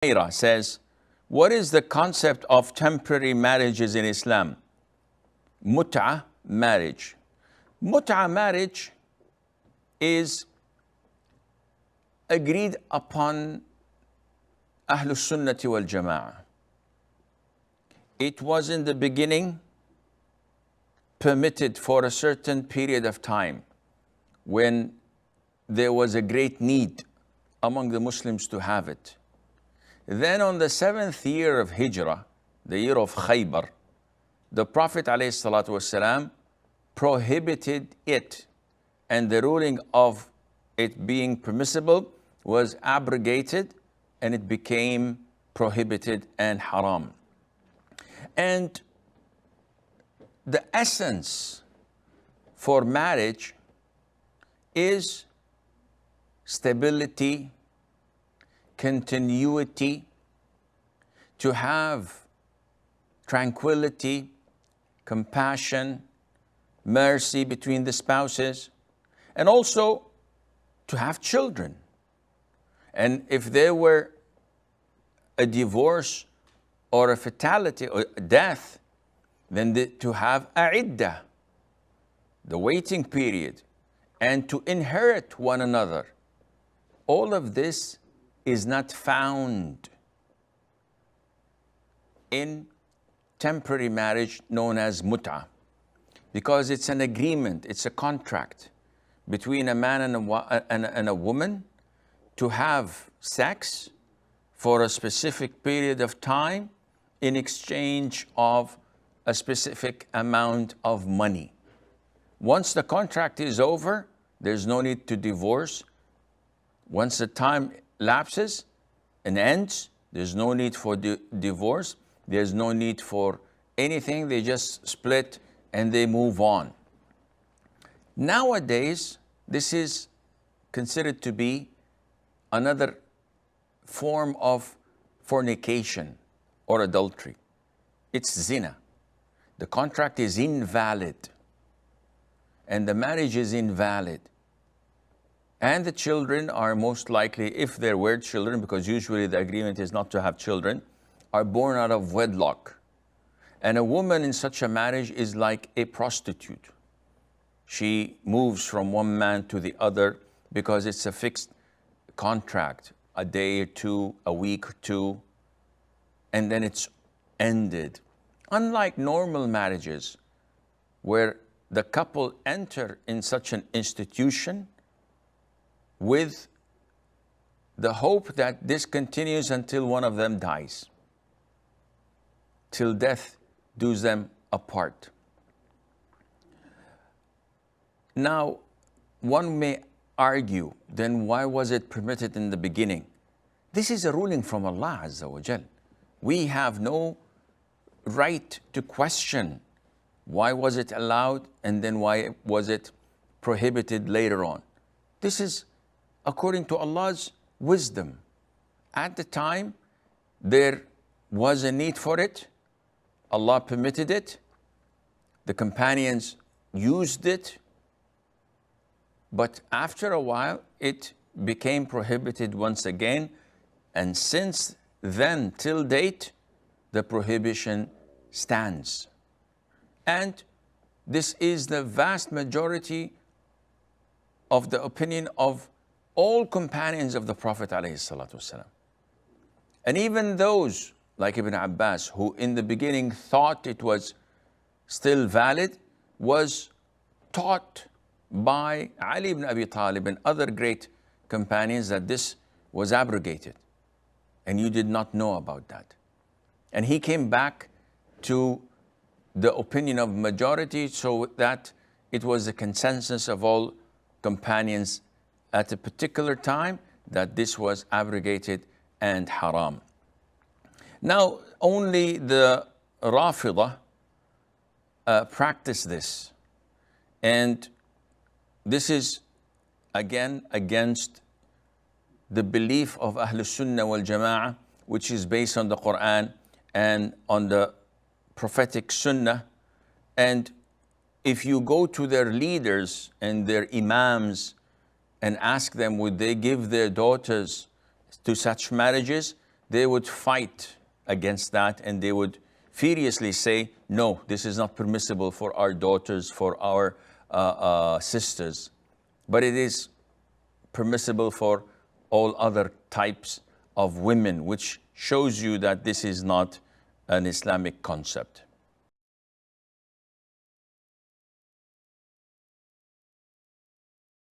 Humayra says, what is the concept of temporary marriages in Islam? Mut'ah marriage. Mut'ah marriage is agreed upon Ahlus Sunnati wal Jama'ah. It was in the beginning permitted for a certain period of time when there was a great need among the Muslims to have it. Then on the 7th year of Hijrah, the year of Khaybar, the Prophet ﷺ prohibited it, and the ruling of it being permissible was abrogated, and it became prohibited and haram. And the essence for marriage is stability, continuity, to have tranquility, compassion, mercy between the spouses, and also to have children. And if there were a divorce or a fatality or a death, then to have a iddah, the waiting period, and to inherit one another. All of this is not found in temporary marriage known as mut'ah, because it's an agreement, it's a contract between a man and a woman to have sex for a specific period of time in exchange of a specific amount of money. Once the contract is over, there's no need to divorce. Once the time lapses and ends, there's no need for divorce. There's no need for anything. They just split and they move on. Nowadays, this is considered to be another form of fornication or adultery. It's zina. The contract is invalid, and the marriage is invalid. And the children are most likely, if there were children, because usually the agreement is not to have children, are born out of wedlock. And a woman in such a marriage is like a prostitute. She moves from one man to the other because it's a fixed contract, a day or two, a week or two, and then it's ended. Unlike normal marriages, where the couple enter in such an institution with the hope that this continues until one of them dies, till death does them apart. Now, one may argue, then why was it permitted in the beginning? This is a ruling from Allah Azza wa Jal. We have no right to question why was it allowed and then why was it prohibited later on. This is according to Allah's wisdom. At the time, there was a need for it. Allah permitted it. The companions used it. But after a while, it became prohibited once again. And since then till date, the prohibition stands. And this is the vast majority of the opinion of all companions of the Prophet ﷺ. And even those like Ibn Abbas, who in the beginning thought it was still valid, was taught by Ali ibn Abi Talib and other great companions that this was abrogated. And you did not know about that. And he came back to the opinion of majority, so that it was a consensus of all companions at a particular time that this was abrogated and haram. Now, only the Rafidah practice this. And this is, again, against the belief of Ahlus Sunnah wal Jama'ah, which is based on the Quran and on the prophetic Sunnah. And if you go to their leaders and their imams and ask them, would they give their daughters to such marriages? they would fight against that, and they would furiously say, no, this is not permissible for our daughters, for our sisters, but it is permissible for all other types of women, which shows you that this is not an Islamic concept.